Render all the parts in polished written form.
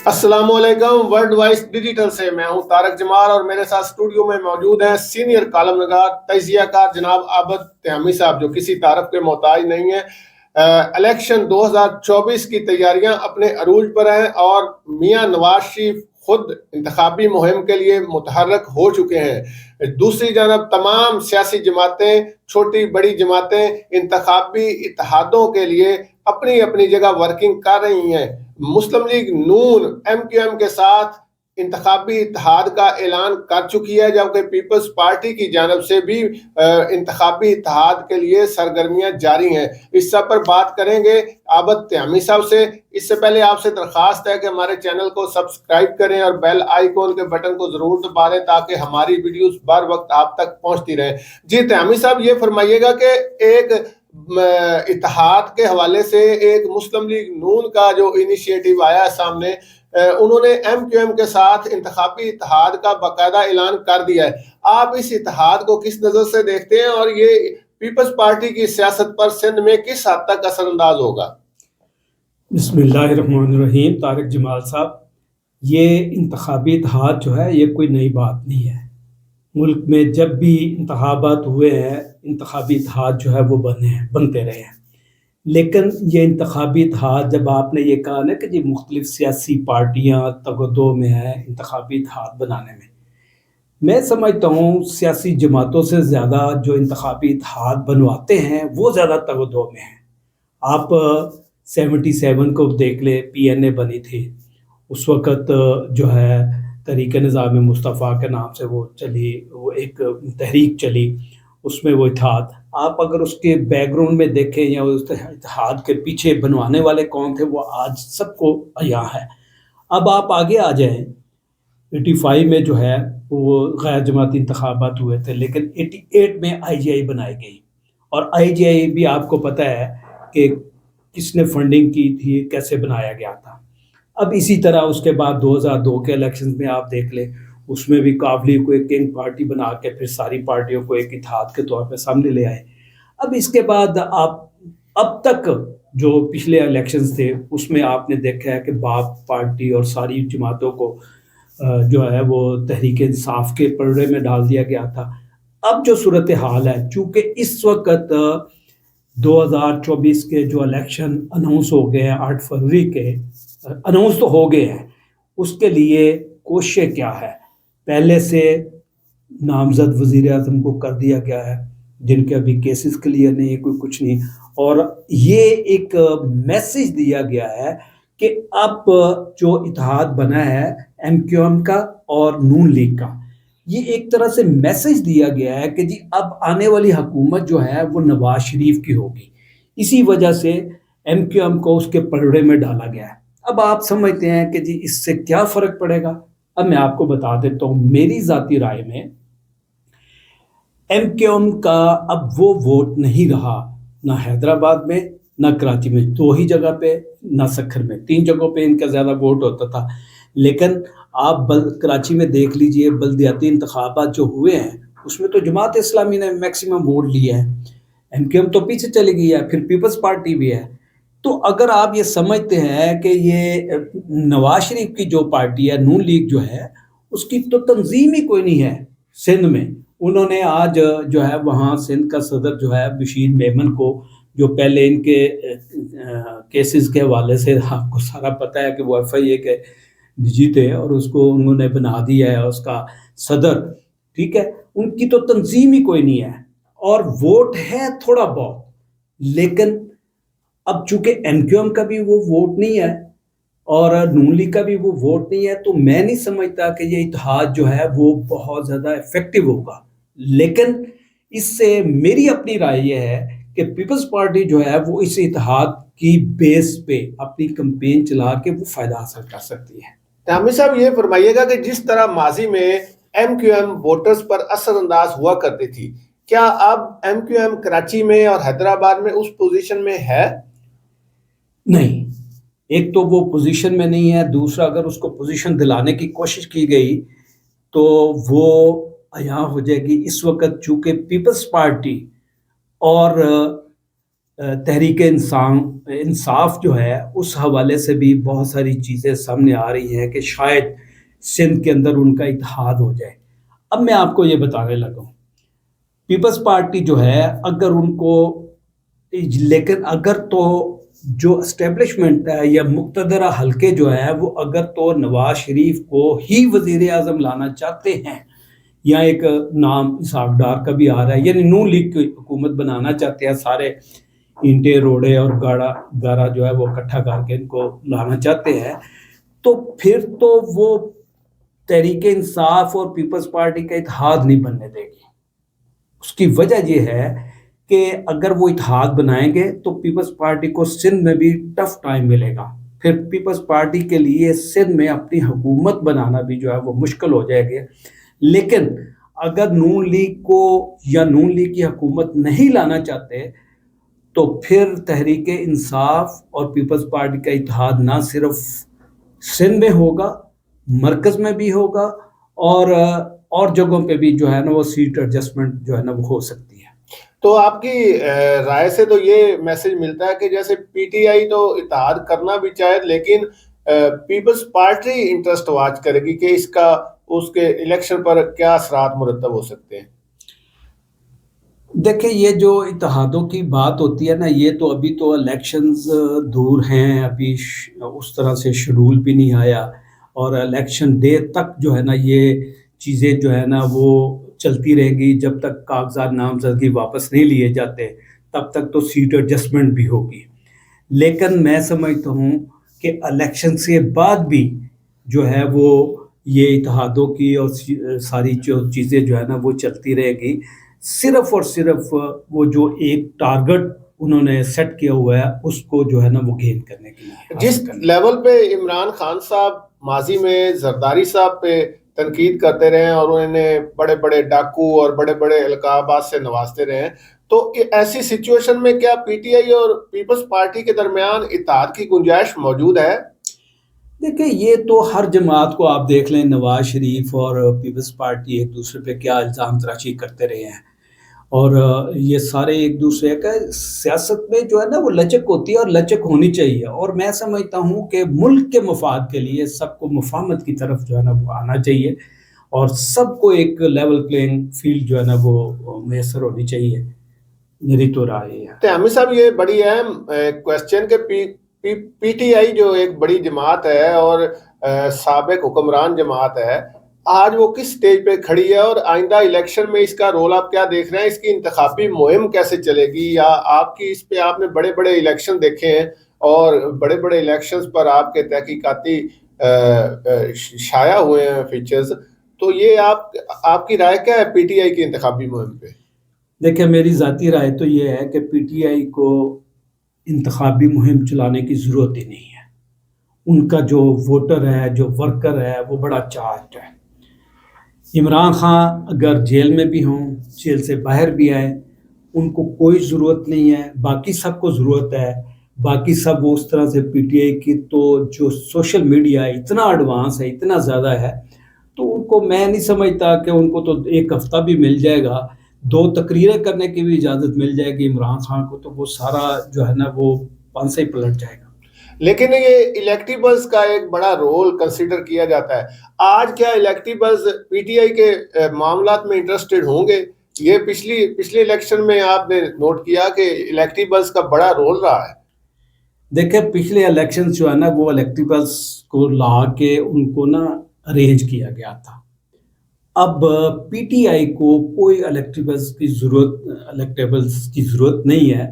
السلام علیکم، world voice digital سے میں ہوں طارق جمال اور میرے ساتھ اسٹوڈیو میں موجود ہیں سینئر کالم نگار تجزیہ کار جناب عابد تیامی صاحب، جو کسی تعارف کے محتاج نہیں ہیں۔ الیکشن 2024 کی تیاریاں اپنے عروج پر ہیں اور میاں نواز شریف خود انتخابی مہم کے لیے متحرک ہو چکے ہیں۔ دوسری جانب تمام سیاسی جماعتیں، چھوٹی بڑی جماعتیں انتخابی اتحادوں کے لیے اپنی اپنی جگہ ورکنگ کر رہی ہیں۔ مسلم لیگ نون ایم کیو ایم کے ساتھ انتخابی اتحاد کا اعلان کر چکی ہے، جبکہ پیپلز پارٹی کی جانب سے بھی انتخابی اتحاد کے لیے سرگرمیاں جاری ہیں۔ اس سب پر بات کریں گے عابد تیامی صاحب سے۔ اس سے پہلے آپ سے درخواست ہے کہ ہمارے چینل کو سبسکرائب کریں اور بیل آئیکن کے بٹن کو ضرور دبا دیں تاکہ ہماری ویڈیوز بر وقت آپ تک پہنچتی رہیں۔ جی تیامی صاحب، یہ فرمائیے گا کہ ایک اتحاد کے حوالے سے ایک مسلم لیگ نون کا جو انیشیٹو آیا ہے سامنے، انہوں نے ایم کیو ایم کے ساتھ انتخابی اتحاد کا باقاعدہ اعلان کر دیا ہے۔ آپ اس اتحاد کو کس نظر سے دیکھتے ہیں اور یہ پیپلز پارٹی کی سیاست پر سندھ میں کس حد تک اثر انداز ہوگا؟ بسم اللہ الرحمن الرحیم۔ طارق جمال صاحب، یہ انتخابی اتحاد جو ہے یہ کوئی نئی بات نہیں ہے۔ ملک میں جب بھی انتخابات ہوئے ہیں انتخابی اتحاد جو ہے وہ بنتے رہے ہیں، لیکن یہ انتخابی اتحاد جب آپ نے یہ کہا نا کہ جی مختلف سیاسی پارٹیاں تگدو میں ہیں انتخابی اتحاد بنانے میں سمجھتا ہوں سیاسی جماعتوں سے زیادہ جو انتخابی اتحاد بنواتے ہیں وہ زیادہ تگدو میں ہیں۔ آپ 77 کو دیکھ لے، پی این اے بنی تھی اس وقت، جو ہے تحریک نظام مصطفیٰ کے نام سے وہ چلی، وہ ایک تحریک چلی، اس میں وہ اتحاد، آپ اگر اس کے بیک گراؤنڈ میں دیکھیں یا اس اتحاد کے پیچھے بنوانے والے کون تھے وہ آج سب کو عیاں ہے۔ اب آپ آگے آ جائیں، 85 میں جو ہے وہ غیر جماعتی انتخابات ہوئے تھے، لیکن 88 میں آئی جے آئی بنائی گئی، اور آئی جے آئی بھی آپ کو پتہ ہے کہ کس نے فنڈنگ کی تھی، کیسے بنایا گیا تھا۔ اب اسی طرح اس کے بعد 2002 کے الیکشن میں آپ دیکھ لیں، اس میں بھی قابلی کو ایک کنگ پارٹی بنا کے پھر ساری پارٹیوں کو ایک اتحاد کے طور پہ سامنے لے آئے۔ اب اس کے بعد آپ اب تک جو پچھلے الیکشنز تھے اس میں آپ نے دیکھا ہے کہ باپ پارٹی اور ساری جماعتوں کو جو ہے وہ تحریک انصاف کے پلڑے میں ڈال دیا گیا تھا۔ اب جو صورتحال ہے، چونکہ اس وقت 2024 کے جو الیکشن اناؤنس ہو گئے ہیں 8 فروری کے، اناؤنس تو ہو گئے ہیں، اس کے لیے کوششیں کیا ہے؟ پہلے سے نامزد وزیر اعظم کو کر دیا گیا ہے جن کے ابھی کیسز کلیئر نہیں، کوئی کچھ نہیں، اور یہ ایک میسج دیا گیا ہے کہ اب جو اتحاد بنا ہے ایم کیو ایم کا اور نون لیگ کا، یہ ایک طرح سے میسج دیا گیا ہے کہ جی اب آنے والی حکومت جو ہے وہ نواز شریف کی ہوگی۔ اسی وجہ سے ایم کیو ایم کو اس کے پلڑے میں ڈالا گیا ہے۔ اب آپ سمجھتے ہیں کہ جی اس سے کیا فرق پڑے گا؟ اب میں آپ کو بتا دیتا ہوں، میری ذاتی رائے میں ایم کیو ایم کا اب وہ ووٹ نہیں رہا، نہ حیدرآباد میں نہ کراچی میں، 2 ہی جگہ پہ، نہ سکھر میں، 3 جگہوں پہ ان کا زیادہ ووٹ ہوتا تھا۔ لیکن آپ کراچی میں دیکھ لیجئے بلدیاتی انتخابات جو ہوئے ہیں اس میں تو جماعت اسلامی نے میکسیمم ووٹ لیا ہے، ایم کیو ایم تو پیچھے چلی گئی ہے، پھر پیپلز پارٹی بھی ہے۔ تو اگر آپ یہ سمجھتے ہیں کہ یہ نواز شریف کی جو پارٹی ہے نون لیگ جو ہے اس کی تو تنظیم ہی کوئی نہیں ہے سندھ میں، انہوں نے آج جو ہے وہاں سندھ کا صدر جو ہے بشیر میمن کو، جو پہلے ان کے کیسز کے حوالے سے آپ کو سارا پتہ ہے کہ وہ ایف آئی اے کے ڈی تھے اور اس کو انہوں نے بنا دیا ہے اس کا صدر، ٹھیک ہے، ان کی تو تنظیم ہی کوئی نہیں ہے، اور ووٹ ہے تھوڑا بہت، لیکن اب چونکہ ایم کیو ایم کا بھی وہ ووٹ نہیں ہے اور نون لیگ کا بھی وہ ووٹ نہیں ہے، تو میں نہیں سمجھتا کہ یہ اتحاد جو ہے وہ بہت زیادہ افیکٹو ہوگا۔ لیکن اس سے میری اپنی رائے یہ ہے کہ پیپلز پارٹی جو ہے وہ اس اتحاد کی بیس پہ اپنی کمپین چلا کے وہ فائدہ حاصل کر سکتی ہے۔ تیامی صاحب، یہ فرمائیے گا کہ جس طرح ماضی میں ایم کیو ایم ووٹرز پر اثر انداز ہوا کرتی تھی، کیا اب ایم کیو ایم کراچی میں اور حیدرآباد میں اس پوزیشن میں ہے؟ نہیں، ایک تو وہ پوزیشن میں نہیں ہے، دوسرا اگر اس کو پوزیشن دلانے کی کوشش کی گئی تو وہ عیاں ہو جائے گی۔ اس وقت چونکہ پیپلز پارٹی اور تحریک انصاف جو ہے اس حوالے سے بھی بہت ساری چیزیں سامنے آ رہی ہیں کہ شاید سندھ کے اندر ان کا اتحاد ہو جائے۔ اب میں آپ کو یہ بتانے لگا ہوں، پیپلز پارٹی جو ہے اگر ان کو، لیکن اگر تو جو اسٹیبلشمنٹ ہے یا مقتدرہ حلقے جو ہے وہ اگر تو نواز شریف کو ہی وزیر اعظم لانا چاہتے ہیں، یا ایک نام اسحاق ڈار کا بھی آ رہا ہے، یعنی نون لیگ کی حکومت بنانا چاہتے ہیں، سارے اینٹیں روڑے اور گارا جو ہے وہ اکٹھا کر کے ان کو لانا چاہتے ہیں، تو پھر تو وہ تحریک انصاف اور پیپلز پارٹی کا اتحاد نہیں بننے دے گی۔ اس کی وجہ یہ ہے کہ اگر وہ اتحاد بنائیں گے تو پیپلز پارٹی کو سندھ میں بھی ٹف ٹائم ملے گا، پھر پیپلز پارٹی کے لیے سندھ میں اپنی حکومت بنانا بھی جو ہے وہ مشکل ہو جائے گا۔ لیکن اگر نون لیگ کو یا نون لیگ کی حکومت نہیں لانا چاہتے تو پھر تحریک انصاف اور پیپلز پارٹی کا اتحاد نہ صرف سندھ میں ہوگا، مرکز میں بھی ہوگا، اور جگہوں پہ بھی جو ہے نا وہ سیٹ ایڈجسٹمنٹ جو ہے نا وہ ہو سکتی ہے۔ تو آپ کی رائے سے تو یہ میسج ملتا ہے کہ جیسے پی ٹی آئی تو اتحاد کرنا بھی چاہے، لیکن پیپلز پارٹی انٹرسٹ واچ کرے گی کہ اس کے الیکشن پر کیا اثرات مرتب ہو سکتے ہیں۔ دیکھیں یہ جو اتحادوں کی بات ہوتی ہے نا، یہ تو ابھی تو الیکشنز دور ہیں، ابھی اس طرح سے شیڈول بھی نہیں آیا، اور الیکشن ڈے تک جو ہے نا یہ چیزیں جو ہے نا وہ چلتی رہیں گی، جب تک کاغذات نامزدگی واپس نہیں لیے جاتے تب تک تو سیٹ ایڈجسٹمنٹ بھی ہوگی۔ لیکن میں سمجھتا ہوں کہ الیکشن سے بعد بھی جو ہے وہ یہ اتحادوں کی اور ساری چیزیں جو ہے نا وہ چلتی رہے گی، صرف اور صرف وہ جو ایک ٹارگٹ انہوں نے سیٹ کیا ہوا ہے اس کو جو ہے نا وہ گین کرنے کے لیے۔ جس لیول پہ عمران خان صاحب ماضی میں زرداری صاحب پہ تنقید کرتے رہے اور انہیں بڑے بڑے ڈاکو اور بڑے بڑے القابات سے نوازتے رہے، تو ایسی سچویشن میں کیا پی ٹی آئی اور پیپلز پارٹی کے درمیان اتحاد کی گنجائش موجود ہے؟ دیکھیں یہ تو ہر جماعت کو آپ دیکھ لیں، نواز شریف اور پیپلز پارٹی ایک دوسرے پہ کیا الزام تراشی کرتے رہے ہیں، اور یہ سارے ایک دوسرے کا، سیاست میں جو ہے نا وہ لچک ہوتی ہے اور لچک ہونی چاہیے، اور میں سمجھتا ہوں کہ ملک کے مفاد کے لیے سب کو مفاہمت کی طرف جو ہے نا وہ آنا چاہیے، اور سب کو ایک لیول پلینگ فیلڈ جو ہے نا وہ میسر ہونی چاہیے، میری تو رائے ہے۔ تیامی صاحب یہ بڑی اہم کویسچن کہ پی ٹی آئی جو ایک بڑی جماعت ہے اور سابق حکمران جماعت ہے، آج وہ کس سٹیج پہ کھڑی ہے، اور آئندہ الیکشن میں اس کا رول آپ کیا دیکھ رہے ہیں؟ اس کی انتخابی مہم کیسے چلے گی؟ یا آپ کی اس پہ آپ نے بڑے بڑے الیکشن دیکھے ہیں اور بڑے بڑے الیکشنز پر آپ کے تحقیقاتی شائع ہوئے ہیں فیچرز، تو یہ آپ کی رائے کیا ہے پی ٹی آئی کی انتخابی مہم پہ؟ دیکھیں میری ذاتی رائے تو یہ ہے کہ پی ٹی آئی کو انتخابی مہم چلانے کی ضرورت ہی نہیں ہے، ان کا جو ووٹر ہے، جو ورکر ہے، وہ بڑا چارج ہے۔ عمران خان اگر جیل میں بھی ہوں، جیل سے باہر بھی آئے، ان کو کوئی ضرورت نہیں ہے، باقی سب کو ضرورت ہے، باقی سب اس طرح سے پی ٹی آئی کی تو جو سوشل میڈیا اتنا ایڈوانس ہے، اتنا زیادہ ہے، تو ان کو میں نہیں سمجھتا کہ ان کو تو ایک ہفتہ بھی مل جائے گا، 2 تقریریں کرنے کی بھی اجازت مل جائے گی عمران خان کو، تو وہ سارا جو ہے نا وہ پانسے ہی پلٹ جائے گا۔ لیکن یہ الیکٹیبلز کا ایک بڑا رول کنسیڈر کیا جاتا ہے، آج کیا الیکٹیبلز پی ٹی آئی کے معاملات میں انٹرسٹڈ ہوں گے؟ یہ پچھلے الیکشن میں آپ نے نوٹ کیا کہ الیکٹیبلز کا بڑا رول رہا ہے۔ دیکھیں پچھلے الیکشن جو ہے نا وہ الیکٹیبلز کو لا کے ان کو نا ارینج کیا گیا تھا، اب پی ٹی آئی کو کوئی الیکٹیبلز کی ضرورت نہیں ہے۔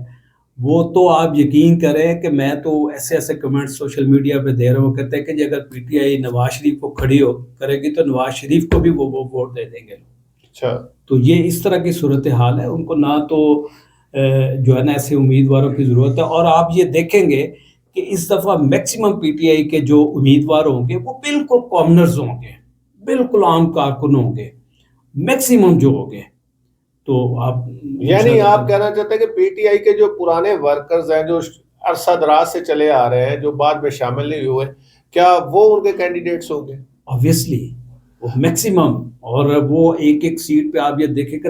وہ تو آپ یقین کریں کہ میں تو ایسے کمنٹ سوشل میڈیا پہ دے رہا ہوں، کہتے ہیں کہ جی اگر P T I Nawaz Sharif کو کھڑی کرے گی تو نواز شریف کو بھی وہ ووٹ دے دیں گے۔ اچھا، تو یہ اس طرح کی صورتحال ہے، ان کو نہ تو جو ہے نا ایسے امیدواروں کی ضرورت ہے، اور آپ یہ دیکھیں گے کہ اس دفعہ میکسیمم پی ٹی آئی کے جو امیدوار ہوں گے وہ بالکل کامنرز ہوں گے، بالکل عام کارکن ہوں گے، میکسیمم جو ہوں گے۔ تو آپ یعنی آپ کہنا چاہتے ہیں کہ پی ٹی آئی کے جو پرانے ورکرز ہیں، جو عرصہ دراز سے چلے آ رہے ہیں، جو بعد میں شامل نہیں ہوئے، کیا وہ ان کے کینڈیڈیٹس ہوں گے؟ آبویسلی وہ میکسیمم، اور وہ ایک سیٹ پہ آپ یہ دیکھیں کہ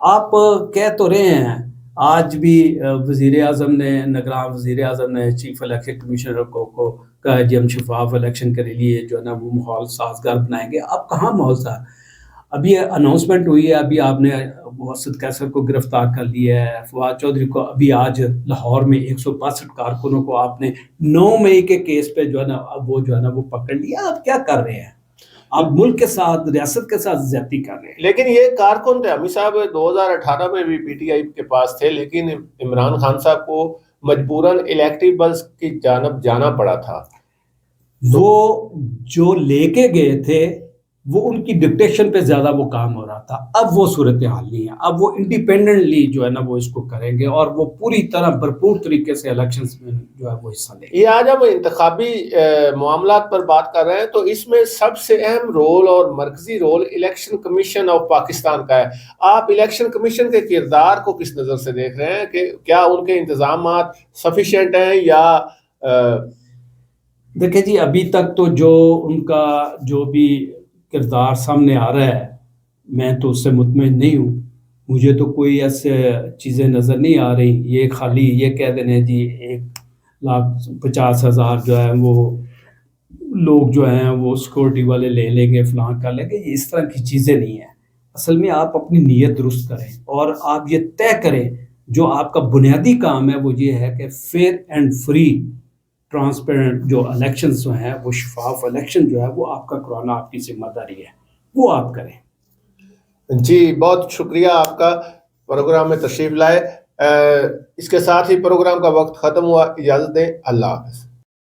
آپ کہہ تو رہے ہیں آج بھی وزیر اعظم نے نگران وزیر اعظم نے چیف الیکشن کمیشنر کو کہا جی ہم شفاف الیکشن کے لیے جو ہے نا وہ ماحول سازگار بنائیں گے. اب کہاں ماحول ساز ابھی اناؤنسمنٹ ہوئی ہے ابھی آپ نے اسد کیسر کو گرفتار کر لیا ہے فواد چودھری کو ابھی آج لاہور میں 162 کارکنوں کو آپ نے 9 مئی کے کیس پہ جو ہے نا اب وہ جو ہے نا وہ پکڑ لیا. آپ کیا کر رہے ہیں آپ ملک کے ساتھ ریاست کے ساتھ زیادتی کر رہے ہیں. لیکن یہ کارکن تھے امی صاحب 2018 میں بھی پی ٹی آئی کے پاس تھے لیکن عمران خان صاحب کو مجبوراً الیکٹیبلز کی جانب جانا پڑا تھا. وہ جو لے کے گئے تھے وہ ان کی ڈکٹیشن پہ زیادہ وہ کام ہو رہا تھا. اب وہ صورتحال نہیں ہے. اب وہ انڈیپینڈنٹلی جو ہے نا وہ اس کو کریں گے اور وہ پوری طرح بھرپور طریقے سے الیکشنز میں جو ہے وہ حصہ لیں گے. یہ آج ہم انتخابی معاملات پر بات کر رہے ہیں تو اس میں سب سے اہم رول اور مرکزی role election commission of Pakistan کا ہے. آپ الیکشن کمیشن کے کردار کو کس نظر سے دیکھ رہے ہیں کہ کیا ان کے انتظامات سفیشینٹ ہیں یا دیکھیں جی ابھی تک تو جو ان کا جو بھی کردار سامنے آ رہا ہے میں تو اس سے مطمئن نہیں ہوں. مجھے تو کوئی ایسے چیزیں نظر نہیں آ رہی. یہ خالی یہ کہہ دینے جی 1,50,000 جو ہے وہ لوگ جو ہیں وہ سیکورٹی والے لے لیں گے فلاں کر لیں گے. یہ اس طرح کی چیزیں نہیں ہیں. اصل میں آپ اپنی نیت درست کریں اور آپ یہ طے کریں جو آپ کا بنیادی کام ہے وہ یہ ہے کہ فیئر اینڈ فری ٹرانسپیرنٹ جو الیکشنز جو ہیں وہ شفاف الیکشن جو ہے وہ آپ کا کرانا آپ کی ذمہ داری ہے وہ آپ کریں. جی بہت شکریہ آپ کا پروگرام میں تشریف لائے. اس کے ساتھ ہی پروگرام کا وقت ختم ہوا. اجازت دیں. اللہ حافظ.